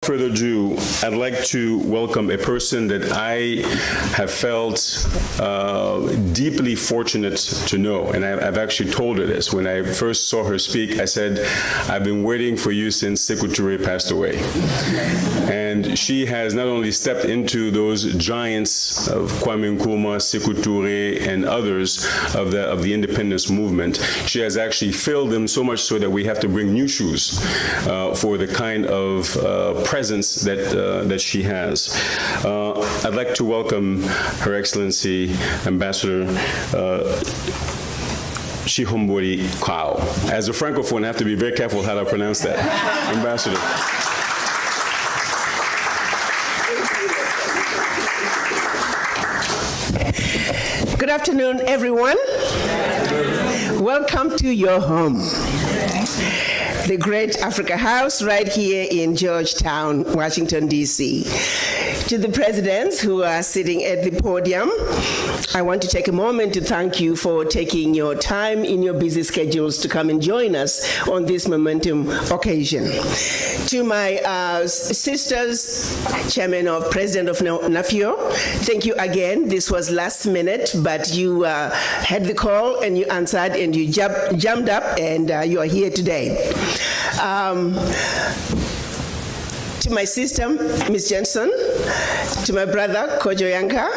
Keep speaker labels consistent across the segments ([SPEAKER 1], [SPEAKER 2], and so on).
[SPEAKER 1] Further ado, I'd like to welcome a person that I have felt deeply fortunate to know, and I've actually told her this. When I first saw her speak, I said, I've been waiting for you since Sékou Touré passed away. And she has not only stepped into those giants of Kwame Nkrumah, Sékou Touré, and others of the independence movement, she has actually filled them so much so that we have to bring new shoes for the kind of presence that she has. I'd like to welcome Her Excellency Ambassador Chihombori Quao. As a Francophone, I have to be very careful how to pronounce that. Ambassador.
[SPEAKER 2] Good afternoon, everyone. Welcome to your home, the Great Africa House right here in Georgetown, Washington, D.C. To the presidents who are sitting at the podium, I want to take a moment to thank you for taking your time in your busy schedules to come and join us on this momentum occasion. To my sisters, Chairman of President of NAFIO, thank you again. This was last minute, but you had the call and you answered and you jumped up and you are here today. To my sister, Ms. Jensen, to my brother, Kojo Yanka,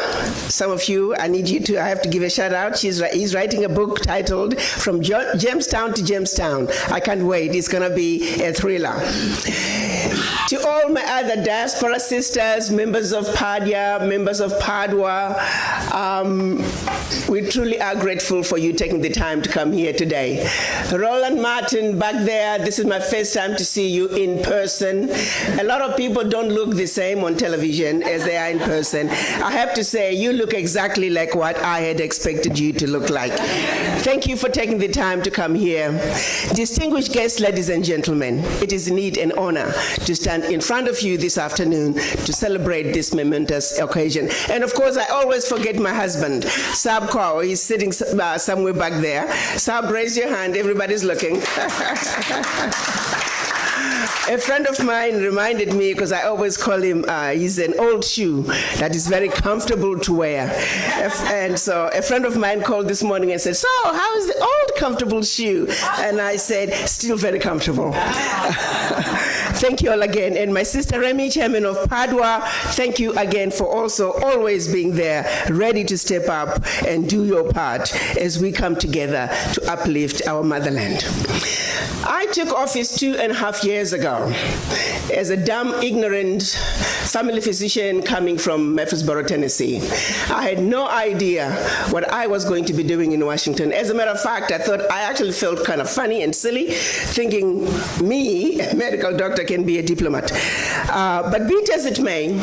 [SPEAKER 2] some of you, I have to give a shout out. He's writing a book titled From Jamestown to Jamestown. I can't wait, it's gonna be a thriller. To all my other diaspora sisters, members of PADIA, members of PADWA, we truly are grateful for you taking the time to come here today. Roland Martin back there, this is my first time to see you in person. A lot of people don't look the same on television as they are in person. I have to say, you look exactly like what I had expected you to look like. Thank you for taking the time to come here. Distinguished guests, ladies and gentlemen, it is indeed an honor to stand in front of you this afternoon to celebrate this momentous occasion. And of course, I always forget my husband, Sab Quao. He's sitting somewhere back there. Sab, raise your hand. Everybody's looking. A friend of mine reminded me, because I always call him, he's an old shoe that is very comfortable to wear. And so a friend of mine called this morning and said, so how is the old comfortable shoe? And I said, still very comfortable. Thank you all again. And my sister Remy, Chairman of PADWA, thank you again for also always being there, ready to step up and do your part as we come together to uplift our motherland. I took office 2.5 years ago as a dumb, ignorant family physician coming from Murfreesboro, Tennessee. I had no idea what I was going to be doing in Washington. As a matter of fact, I actually felt kind of funny and silly, thinking me, a medical doctor, can be a diplomat. But be it as it may,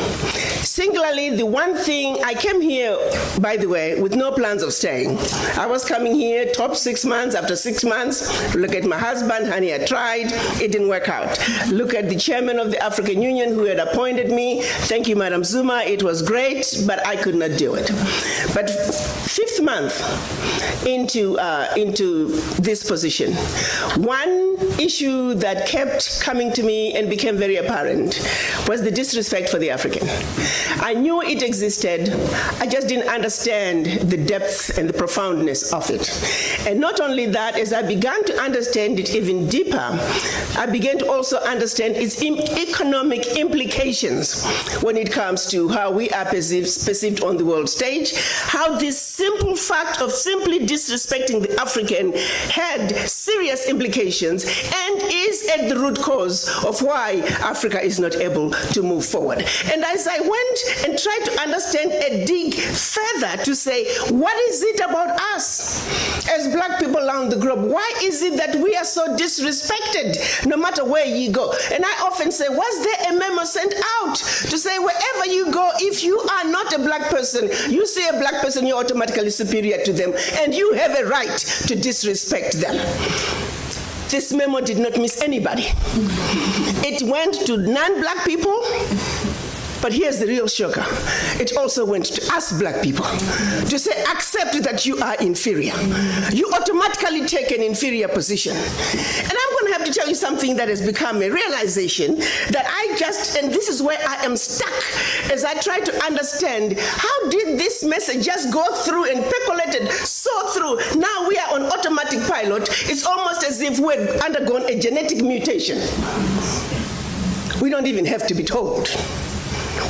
[SPEAKER 2] singularly, the one thing, I came here, by the way, with no plans of staying. I was coming here, top 6 months. After 6 months, look at my husband, honey, I tried, it didn't work out. Look at the chairman of the African Union who had appointed me. Thank you, Madam Zuma, it was great, but I could not do it. But 5th month into this position, one issue that kept coming to me and became very apparent was the disrespect for the African. I knew it existed, I just didn't understand the depth and the profoundness of it. And not only that, as I began to understand it even deeper, I began to also understand its economic implications when it comes to how we are perceived on the world stage, how this simple fact of simply disrespecting the African had serious implications and is at the root cause of why Africa is not able to move forward. And as I went and tried to understand and dig further to say, what is it about us as black people around the globe? Why is it that we are so disrespected no matter where you go? And I often say, was there a memo sent out to say wherever you go, if you are not a black person, you see a black person, you're automatically superior to them, and you have a right to disrespect them? This memo did not miss anybody. It went to non-black people, but here's the real shocker. It also went to us black people to say, accept that you are inferior. You automatically take an inferior position. And I'm going to have to tell you something that has become a realization that and this is where I am stuck as I try to understand how did this message just go through and percolated so through. Now we are on automatic pilot. It's almost as if we've undergone a genetic mutation. We don't even have to be told.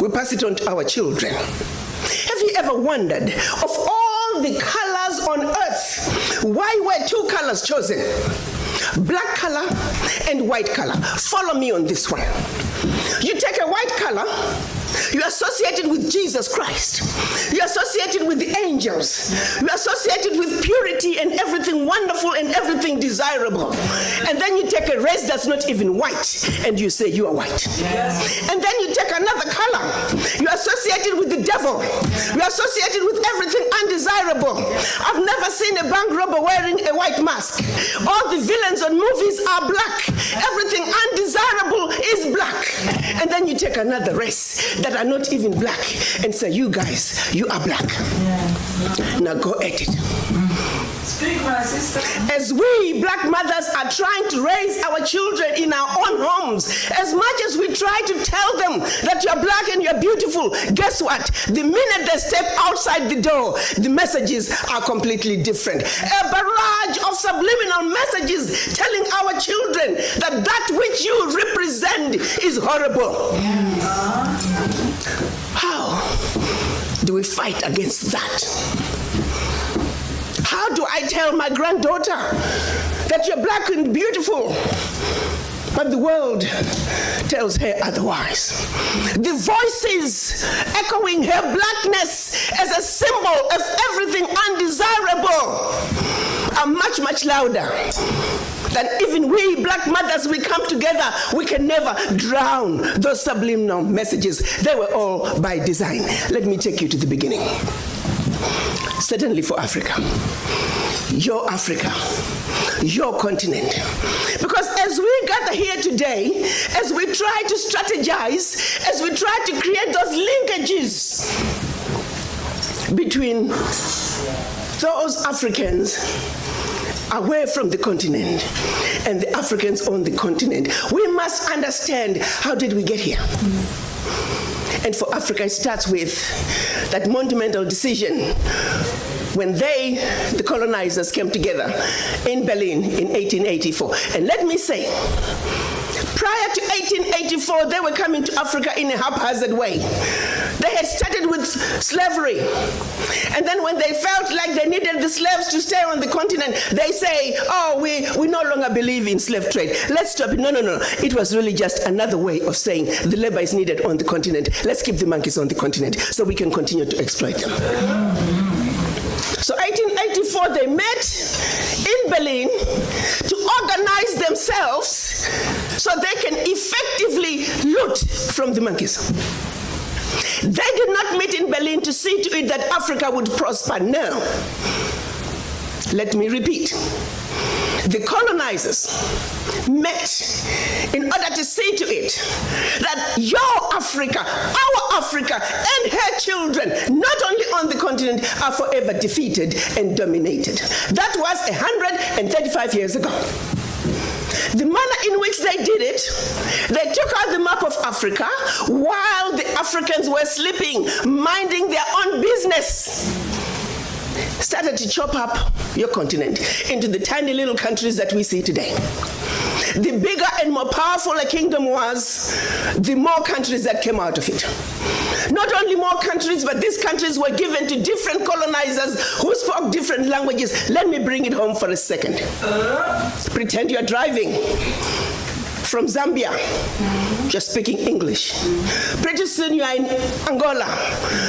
[SPEAKER 2] We pass it on to our children. Have you ever wondered, of all the colors on earth, why were two colors chosen? Black color and white color. Follow me on this one. You take a white color, you associate it with Jesus Christ. You associate it with the angels. You associate it with purity and everything wonderful and everything desirable. And then you take a race that's not even white and you say you are white. Yes. And then you take another color. You associate it with the devil. You associate it with everything undesirable. I've never seen a bank robber wearing a white mask. All the villains on movies are black. Everything undesirable is black. And then you take another race that are not even black and say, you guys, you are black. Yeah. Now go at it. Speak, my sister. As we black mothers are trying to raise our children in our own homes, as much as we try to tell them that you're black and you're beautiful, guess what? The minute they step outside the door, the messages are completely different. A barrage of subliminal messages telling our children that that which you represent is horrible. How do we fight against that? How do I tell my granddaughter that you're black and beautiful, but the world tells her otherwise? The voices echoing her blackness as a symbol of everything undesirable are much, much louder than even we black mothers, we come together, we can never drown those subliminal messages. They were all by design. Let me take you to the beginning. Certainly for Africa, your continent. Because as we gather here today, as we try to strategize, as we try to create those linkages between those Africans away from the continent and the Africans on the continent, we must understand, how did we get here? And for Africa, it starts with that monumental decision when the colonizers, came together in Berlin in 1884. And let me say, prior to 1884, they were coming to Africa in a haphazard way. They had started with slavery. And then when they felt like they needed the slaves to stay on the continent, they say, oh, we no longer believe in slave trade. Let's stop it. No. It was really just another way of saying the labor is needed on the continent. Let's keep the monkeys on the continent so we can continue to exploit them. So 1884, they met in Berlin to organize themselves so they can effectively loot from the monkeys. They did not meet in Berlin to see to it that Africa would prosper. No. Let me repeat. The colonizers met in order to see to it that your Africa, our Africa, and her children, not only on the continent, are forever defeated and dominated. That was 135 years ago. The manner in which they did it, they took out the map of Africa while the Africans were sleeping, minding their own business. Started to chop up your continent into the tiny little countries that we see today. The bigger and more powerful a kingdom was, the more countries that came out of it. Not only more countries, but these countries were given to different colonizers who spoke different languages. Let me bring it home for a second. Pretend you're driving from Zambia, you're speaking English. Pretty soon you're in Angola,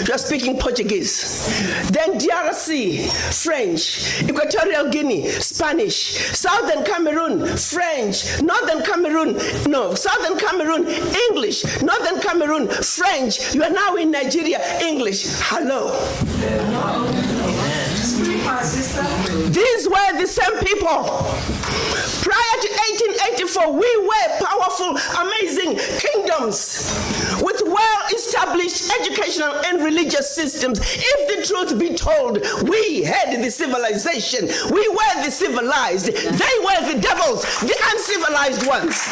[SPEAKER 2] you're speaking Portuguese. Then DRC, French. Equatorial Guinea, Spanish. Southern Cameroon, French. Southern Cameroon, English. Northern Cameroon, French. You are now in Nigeria, English. Hello. These were the same people. Prior to 1884, we were powerful, amazing kingdoms with well-established established educational and religious systems. If the truth be told, we had the civilization. We were the civilized. They were the devils, the uncivilized ones.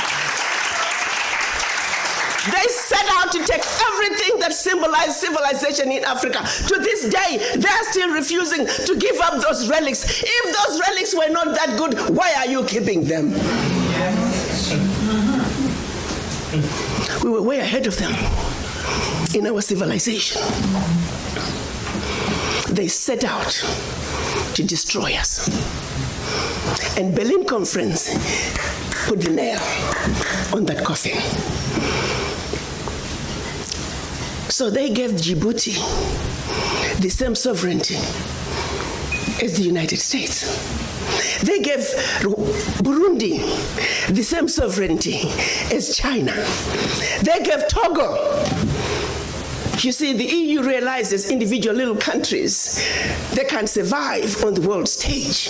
[SPEAKER 2] They set out to take everything that symbolized civilization in Africa. To this day, they're still refusing to give up those relics. If those relics were not that good, why are you keeping them? We were way ahead of them in our civilization. They set out to destroy us. And Berlin Conference put the nail on that coffin. So they gave Djibouti the same sovereignty as the United States. They gave Burundi the same sovereignty as China. They gave Togo. You see, the EU realizes individual little countries, they can't survive on the world stage.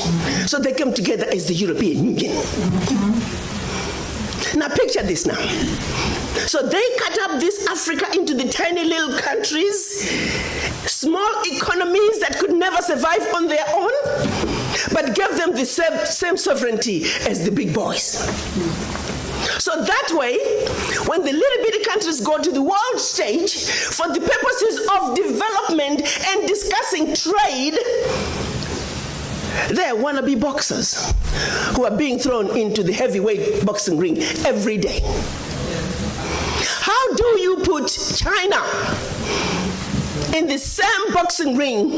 [SPEAKER 2] So they came together as the European Union. Now picture this now. So they cut up this Africa into the tiny little countries, small economies that could never survive on their own, but gave them the same sovereignty as the big boys. So that way, when the little bitty countries go to the world stage for the purposes of development and discussing trade, they're wannabe boxers who are being thrown into the heavyweight boxing ring every day. How do you put China in the same boxing ring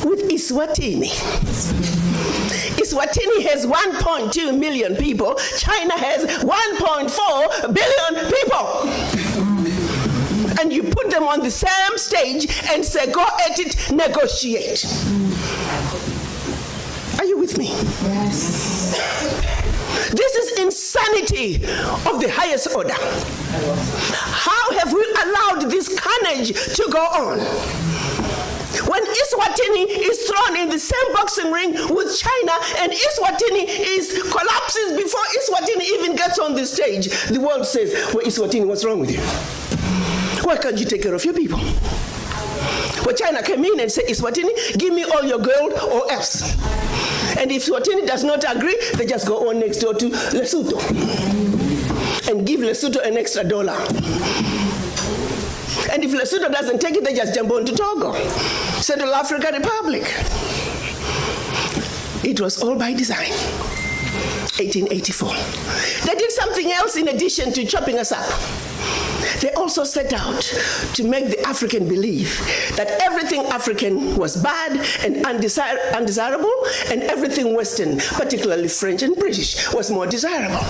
[SPEAKER 2] with Eswatini? Eswatini has 1.2 million people. China has 1.4 billion people. And you put them on the same stage and say, go at it, negotiate. Are you with me? Yes. This is insanity of the highest order. How have we allowed this carnage to go on? When Eswatini is thrown in the same boxing ring with China and Eswatini collapses before Eswatini even gets on the stage, the world says, well, Eswatini, what's wrong with you? Why can't you take care of your people? Well, China came in and said, Eswatini, give me all your gold or else. And if Eswatini does not agree, they just go on next door to Lesotho and give Lesotho an extra $1. And if Lesotho doesn't take it, they just jump on to Togo, Central African Republic. It was all by design. 1884. They did something else in addition to chopping us up. They also set out to make the African believe that everything African was bad and undesirable, and everything Western, particularly French and British, was more desirable.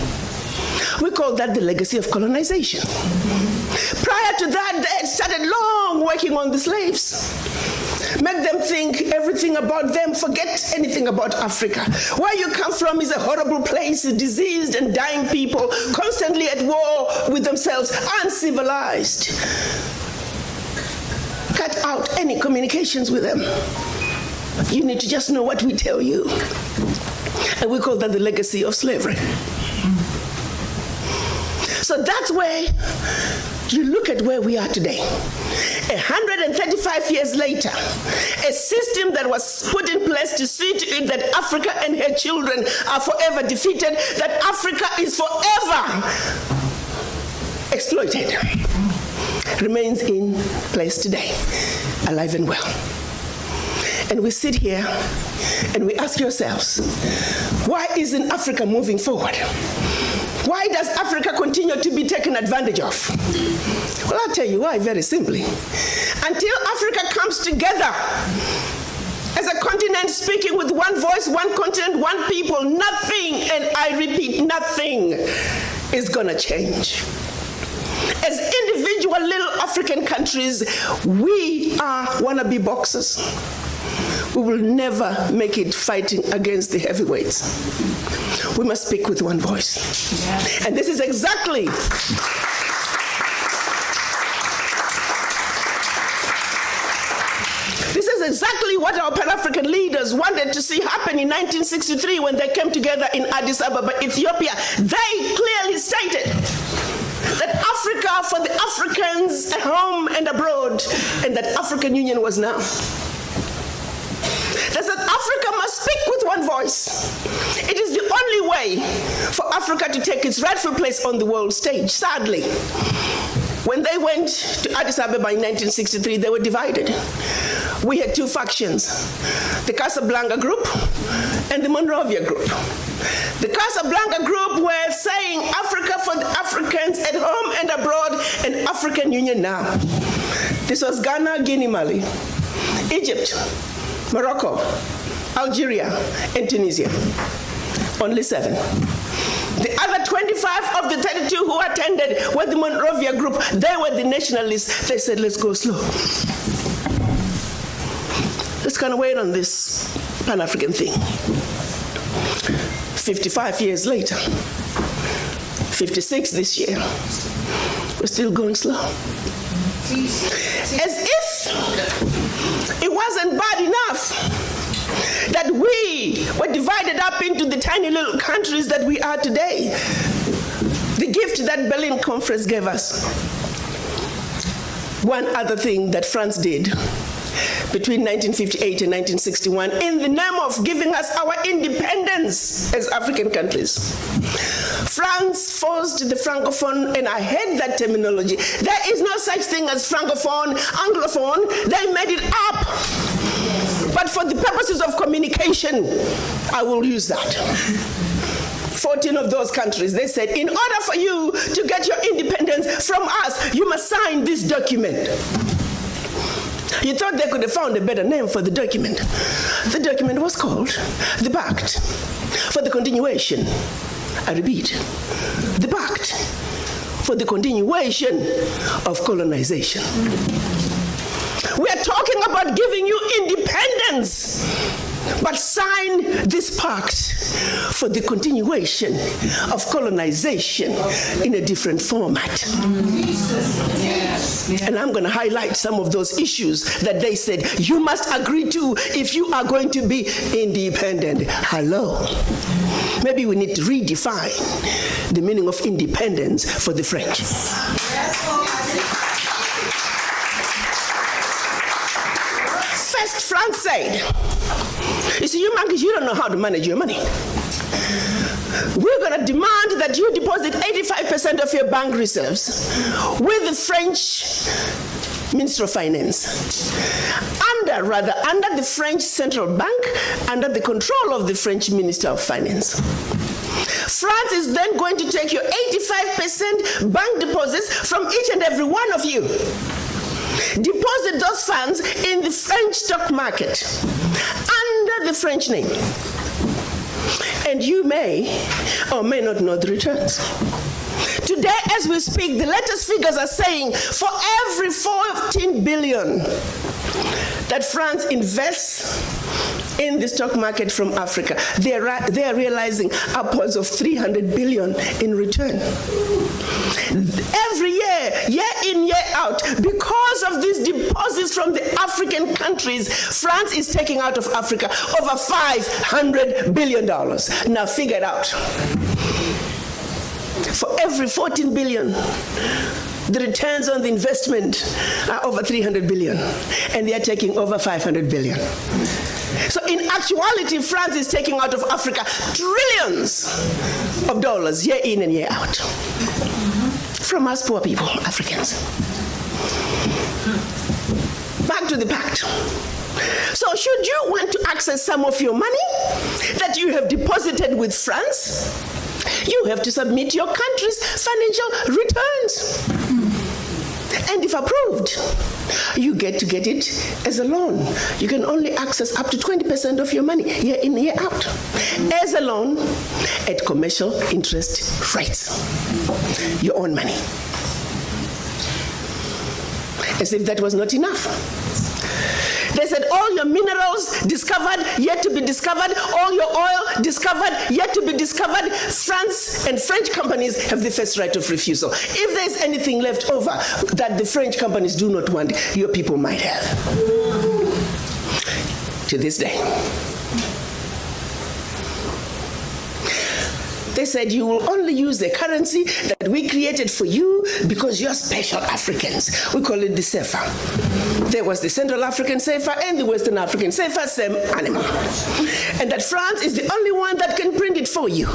[SPEAKER 2] We call that the legacy of colonization. Prior to that, they had started long working on the slaves. Make them think everything about them, forget anything about Africa. Where you come from is a horrible place, diseased and dying people, constantly at war with themselves, uncivilized. Cut out any communications with them. You need to just know what we tell you. And we call that the legacy of slavery. So that's where you look at where we are today. 135 years later, a system that was put in place to see to it that Africa and her children are forever defeated, that Africa is forever exploited, remains in place today, alive and well. And we sit here and we ask ourselves, why isn't Africa moving forward? Why does Africa continue to be taken advantage of? Well, I'll tell you why, very simply. Until Africa comes together as a continent speaking with one voice, one continent, one people, nothing, and I repeat, nothing is gonna change. As individual little African countries, we are wannabe boxers. We will never make it fighting against the heavyweights. We must speak with one voice. Yes. And this is exactly what our Pan-African leaders wanted to see happen in 1963 when they came together in Addis Ababa, Ethiopia. They clearly stated that that Africa for the Africans at home and abroad, and that African Union was now. They said Africa must speak with one voice. It is the only way for Africa to take its rightful place on the world stage. Sadly, when they went to Addis Ababa in 1963, they were divided. We had two factions, the Casablanca group and the Monrovia group. The Casablanca group were saying Africa for the Africans at home and abroad, and African Union now. This was Ghana, Guinea, Mali, Egypt, Morocco, Algeria, and Tunisia. Only 7. The other 25 of the 32 who attended were the Monrovia group. They were the nationalists. They said, let's go slow. Let's kind of wait on this Pan-African thing. 55 years later, 56 this year, we're still going slow. As if it wasn't bad enough that we were divided up into the tiny little countries that we are today. The gift that Berlin Conference gave us. One other thing that France did between 1958 and 1961 in the name of giving us our independence as African countries. France forced the Francophone, and I hate that terminology. There is no such thing as Francophone, Anglophone. They made it up. But for the purposes of communication, I will use that. 14 of those countries, they said, in order for you to get your independence from us, you must sign this document. You thought they could have found a better name for the document. The document was called the Pact for the Continuation. I repeat, the Pact for the Continuation of Colonization. We are talking about giving you independence, but sign this pact for the continuation of colonization in a different format. And I'm going to highlight some of those issues that they said you must agree to if you are going to be independent. Hello. Maybe we need to redefine the meaning of independence for the French. First, France said, you see, you monkeys, you don't know how to manage your money. We're going to demand that you deposit 85% of your bank reserves with the French Minister of Finance. Under the French Central Bank, under the control of the French Minister of Finance. France is then going to take your 85% bank deposits from each and every one of you. Deposit those funds in the French stock market under the French name. And you may or may not know the returns. Today, as we speak, the latest figures are saying for every 14 billion that France invests in the stock market from Africa, they are realizing upwards of 300 billion in return. Every year in, year out, because of these deposits from the African countries, France is taking out of Africa over $500 billion. Now figure it out. For every 14 billion, the returns on the investment are over 300 billion, and they are taking over 500 billion. So in actuality, France is taking out of Africa trillions of dollars year in and year out. From us poor people, Africans. Back to the pact. So should you want to access some of your money that you have deposited with France, you have to submit your country's financial returns. And if approved, you get to get it as a loan. You can only access up to 20% of your money year in, year out as a loan at commercial interest rates. Your own money. As if that was not enough. They said all your minerals discovered, yet to be discovered, all your oil discovered, yet to be discovered. France and French companies have the first right of refusal. If there's anything left over that the French companies do not want, your people might have. To this day. They said, you will only use the currency that we created for you because you're special Africans. We call it the CFA. There was the Central African CFA and the Western African CFA, same animal. And that France is the only one that can print it for you.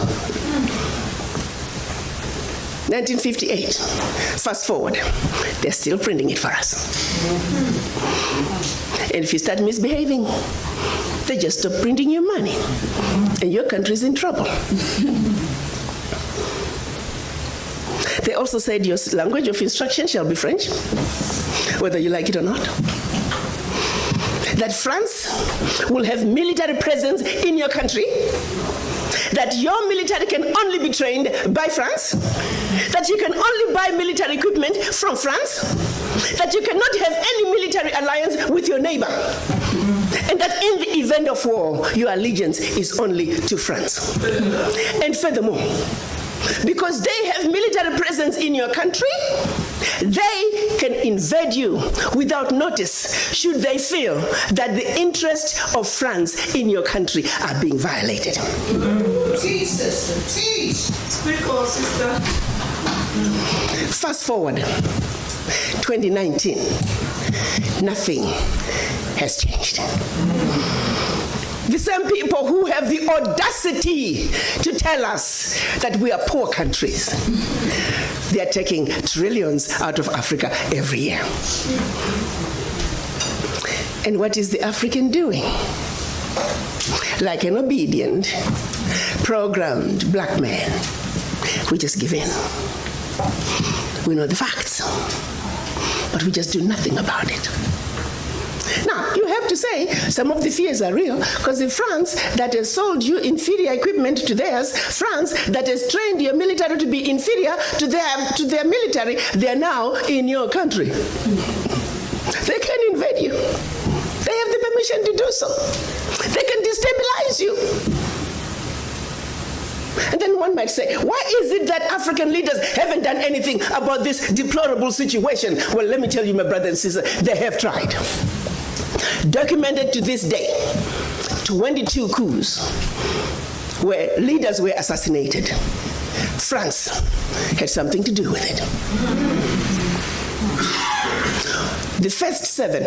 [SPEAKER 2] 1958. Fast forward. They're still printing it for us. And if you start misbehaving, they just stop printing your money. And your country's in trouble. They also said your language of instruction shall be French, whether you like it or not. That France will have military presence in your country, that your military can only be trained by France, that you can only buy military equipment from France, that you cannot have any military alliance with your neighbor, and that in the event of war, your allegiance is only to France. And furthermore, because they have military presence in your country, they can invade you without notice should they feel that the interests of France in your country are being violated.
[SPEAKER 3] Teach, sister, teach. Speak on, sister.
[SPEAKER 2] Fast forward, 2019, nothing has changed. The same people who have the audacity to tell us that we are poor countries, they are taking trillions out of Africa every year. And what is the African doing? Like an obedient, programmed black man, we just give in. We know the facts, but we just do nothing about it. Now, you have to say some of the fears are real, because in France that has sold you inferior equipment to theirs, France that has trained your military to be inferior to their military, they are now in your country. They can invade you. They have the permission to do so. They can destabilize you. And then one might say, why is it that African leaders haven't done anything about this deplorable situation? Well, let me tell you, my brother and sister, they have tried. Documented to this day, 22 coups where leaders were assassinated. France had something to do with it. The first 7,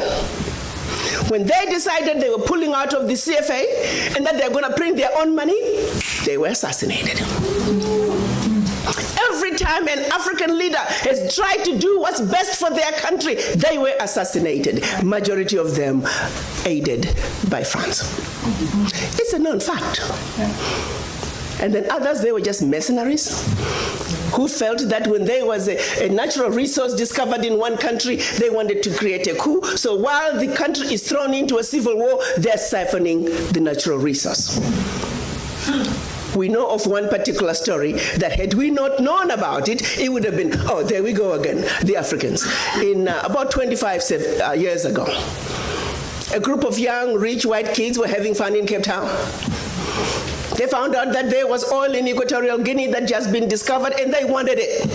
[SPEAKER 2] when they decided they were pulling out of the CFA and that they're going to print their own money, they were assassinated. Every time an African leader has tried to do what's best for their country, they were assassinated. Majority of them aided by France. It's a known fact. And then others, they were just mercenaries who felt that when there was a natural resource discovered in one country, they wanted to create a coup. So while the country is thrown into a civil war, they're siphoning the natural resource. We know of one particular story that had we not known about it, it would have been, oh, there we go again, the Africans. In about 25 years ago, a group of young, rich white kids were having fun in Cape Town. They found out that there was oil in Equatorial Guinea that had just been discovered, and they wanted it.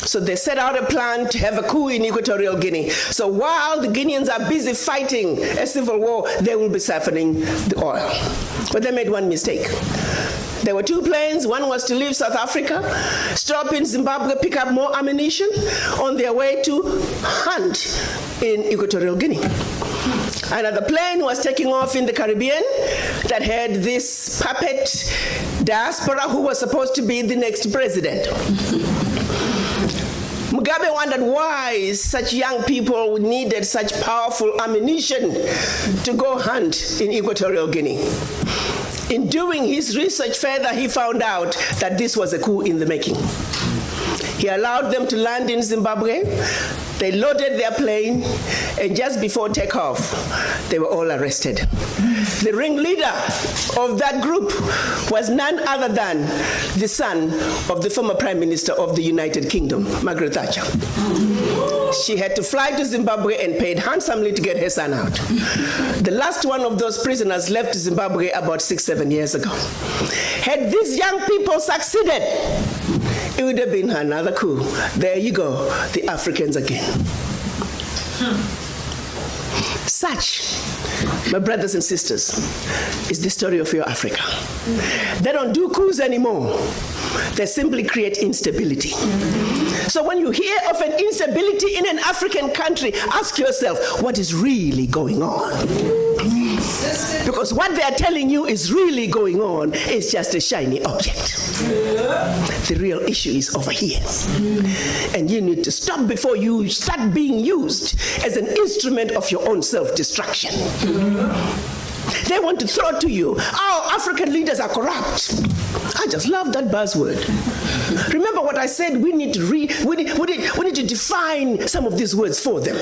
[SPEAKER 2] So they set out a plan to have a coup in Equatorial Guinea. So while the Guineans are busy fighting a civil war, they will be siphoning the oil. But they made one mistake. There were 2 planes. One was to leave South Africa, stop in Zimbabwe, pick up more ammunition on their way to hunt in Equatorial Guinea. Another plane was taking off in the Caribbean that had this puppet diaspora who was supposed to be the next president. Mugabe wondered why such young people needed such powerful ammunition to go hunt in Equatorial Guinea. In doing his research further, he found out that this was a coup in the making. He allowed them to land in Zimbabwe. They loaded their plane, and just before takeoff, they were all arrested. The ringleader of that group was none other than the son of the former Prime Minister of the United Kingdom, Margaret Thatcher. She had to fly to Zimbabwe and paid handsomely to get her son out. The last one of those prisoners left Zimbabwe about 6-7 years ago. Had these young people succeeded, it would have been another coup. There you go, the Africans again. Such, my brothers and sisters, is the story of your Africa. They don't do coups anymore. They simply create instability. So when you hear of an instability in an African country, ask yourself, what is really going on? Because what they are telling you is really going on is just a shiny object. The real issue is over here. And you need to stop before you start being used as an instrument of your own self-destruction. They want to throw to you, oh, African leaders are corrupt. I just love that buzzword. Remember what I said, we need to define some of these words for them.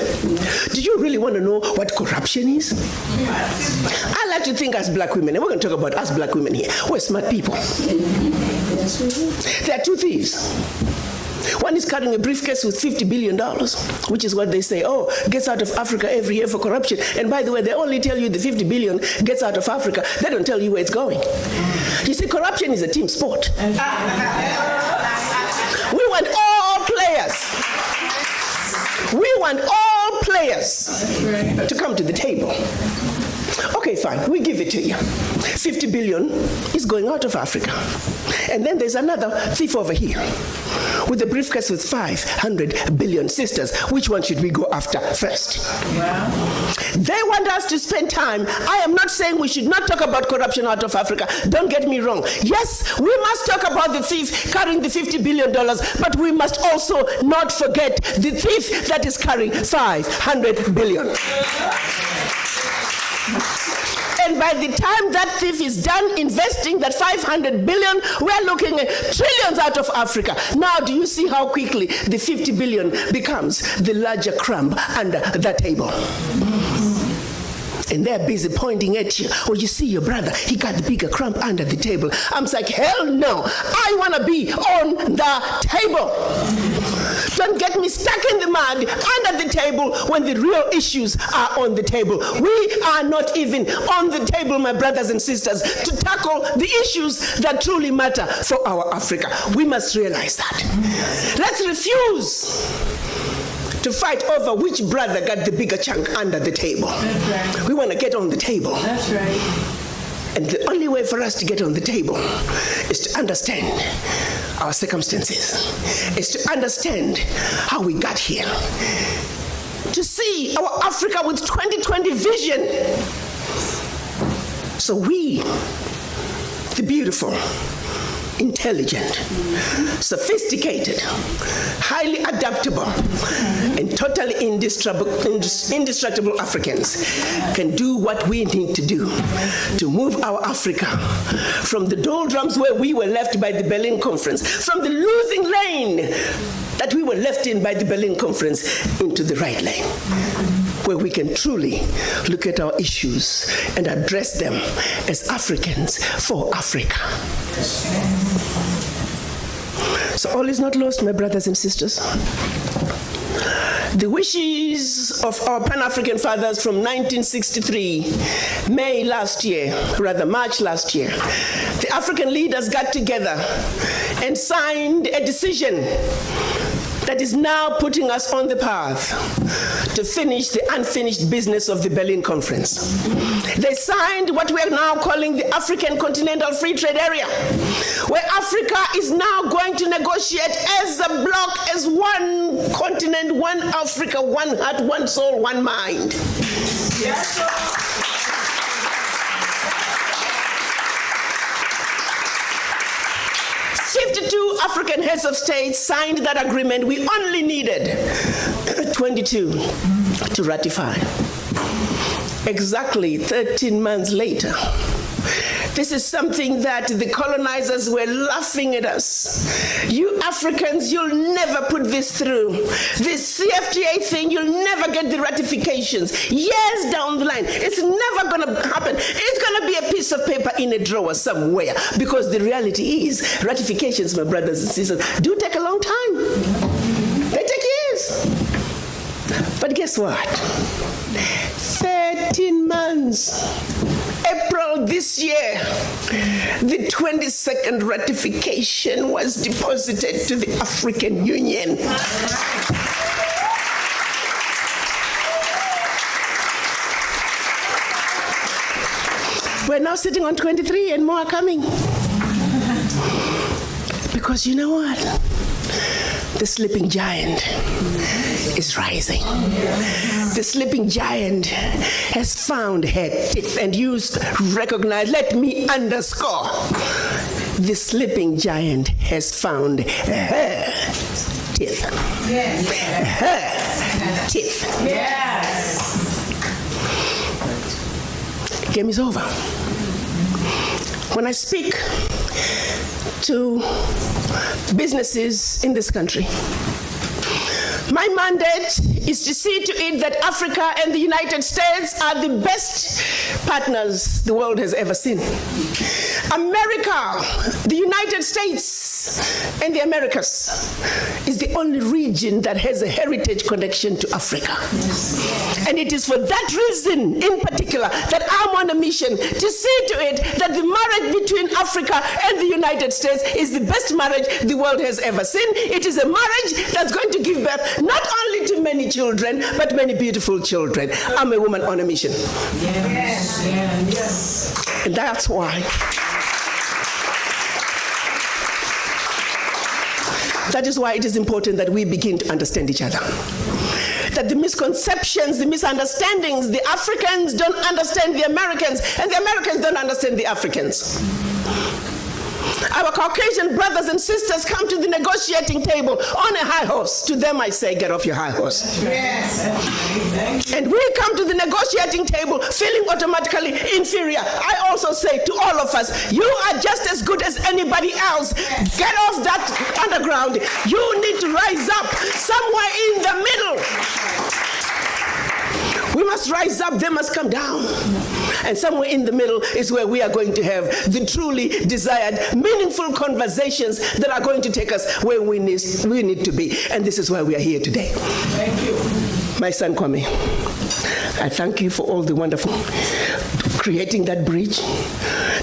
[SPEAKER 2] Do you really want to know what corruption is? I like to think as black women, and we're going to talk about us black women here. We're smart people. There are two thieves. One is carrying a briefcase with $50 billion, which is what they say, oh, gets out of Africa every year for corruption. And by the way, they only tell you the 50 billion gets out of Africa. They don't tell you where it's going. You see, corruption is a team sport. We want all players. We want all players to come to the table. Okay, fine, we give it to you. 50 billion is going out of Africa. And then there's another thief over here with a briefcase with 500 billion. Sisters, which one should we go after first? Wow. They want us to spend time. I am not saying we should not talk about corruption out of Africa. Don't get me wrong. Yes, we must talk about the thief carrying the $50 billion, but we must also not forget the thief that is carrying 500 billion. And by the time that thief is done investing that 500 billion, we're looking at trillions out of Africa. Now, do you see how quickly the 50 billion becomes the larger crumb under the table? And they're busy pointing at you. Oh, you see your brother, he got the bigger crumb under the table. I'm like, hell no, I want to be on the table. Don't get me stuck in the mud under the table when the real issues are on the table. We are not even on the table, my brothers and sisters, to tackle the issues that truly matter for our Africa. We must realize that. Let's refuse to fight over which brother got the bigger chunk under the table. That's right. We want to get on the table. That's right. And the only way for us to get on the table is to understand our circumstances, is to understand how we got here, to see our Africa with 2020 vision. So we, the beautiful, intelligent, sophisticated, highly adaptable, and totally indestructible Africans can do what we need to do to move our Africa from the doldrums where we were left by the Berlin Conference, from the losing lane that we were left in by the Berlin Conference, into the right lane, where we can truly look at our issues and address them as Africans for Africa. So all is not lost, my brothers and sisters. The wishes of our Pan-African fathers from 1963, March last year, the African leaders got together and signed a decision that is now putting us on the path to finish the unfinished business of the Berlin Conference. They signed what we are now calling the African Continental Free Trade Area, where Africa is now going to negotiate as a bloc, as one continent, one Africa, one heart, one soul, one mind. Yes, sir. 52 African heads of state signed that agreement. We only needed 22 to ratify. Exactly 13 months later. This is something that the colonizers were laughing at us. You Africans, you'll never put this through. This CFTA thing, you'll never get the ratifications. Years down the line, it's never going to happen. It's going to be a piece of paper in a drawer somewhere. Because the reality is, ratifications, my brothers and sisters, do take a long time. They take years. But guess what? 13 months. April this year, the 22nd ratification was deposited to the African Union. And 13 We're now sitting on 23 and more are coming. Because you know what? The sleeping giant is rising. The sleeping giant has found her teeth, and you recognize, let me underscore, the sleeping giant has found her teeth. Her teeth.
[SPEAKER 3] Yes.
[SPEAKER 2] Game is over. When I speak to businesses in this country, my mandate is to see to it that Africa and the United States are the best partners the world has ever seen. America, the United States, and the Americas is the only region that has a heritage connection to Africa. And it is for that reason, in particular, that I'm on a mission to see to it that the marriage between Africa and the United States is the best marriage the world has ever seen. It is a marriage that's going to give birth not only to many children, but many beautiful children. I'm a woman on a mission.
[SPEAKER 3] Yes. Yes.
[SPEAKER 2] And that's why. That is why it is important that we begin to understand each other. That the misconceptions, the misunderstandings, the Africans don't understand the Americans, and the Americans don't understand the Africans. Our Caucasian brothers and sisters come to the negotiating table on a high horse. To them I say, get off your high horse.
[SPEAKER 3] Yes.
[SPEAKER 2] And we come to the negotiating table feeling automatically inferior. I also say to all of us, you are just as good as anybody else. Get off that underground. You need to rise up somewhere in the middle. We must rise up, they must come down. And somewhere in the middle is where we are going to have the truly desired, meaningful conversations that are going to take us where we need to be. And this is why we are here today.
[SPEAKER 3] Thank you.
[SPEAKER 2] My son Kwame, I thank you for all the wonderful creating that bridge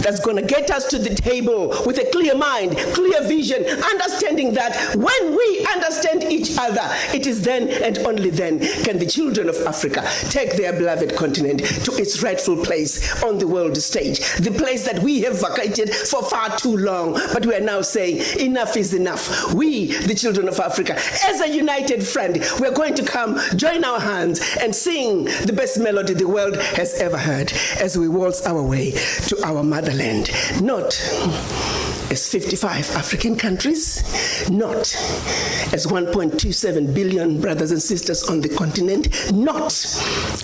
[SPEAKER 2] that's going to get us to the table with a clear mind, clear vision, understanding that when we understand each other, it is then and only then can the children of Africa take their beloved continent to its rightful place on the world stage, the place that we have vacated for far too long. But we are now saying enough is enough. We, the children of Africa, as a united front, we are going to come, join our hands, and sing the best melody the world has ever heard as we waltz our way to our motherland, not as 55 African countries, not as 1.27 billion brothers and sisters on the continent, not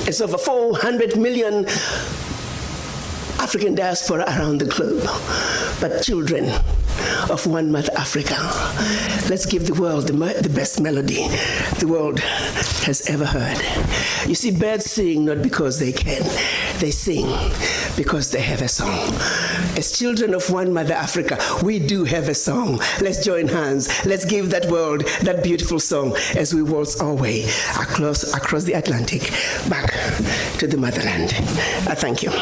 [SPEAKER 2] as over 400 million African diaspora around the globe, but children of one mother Africa. Let's give the world the best melody the world has ever heard. You see, birds sing not because they can, they sing because they have a song. As children of one mother Africa, we do have a song. Let's join hands. Let's give that world that beautiful song as we waltz our way across the Atlantic back to the motherland. I thank you.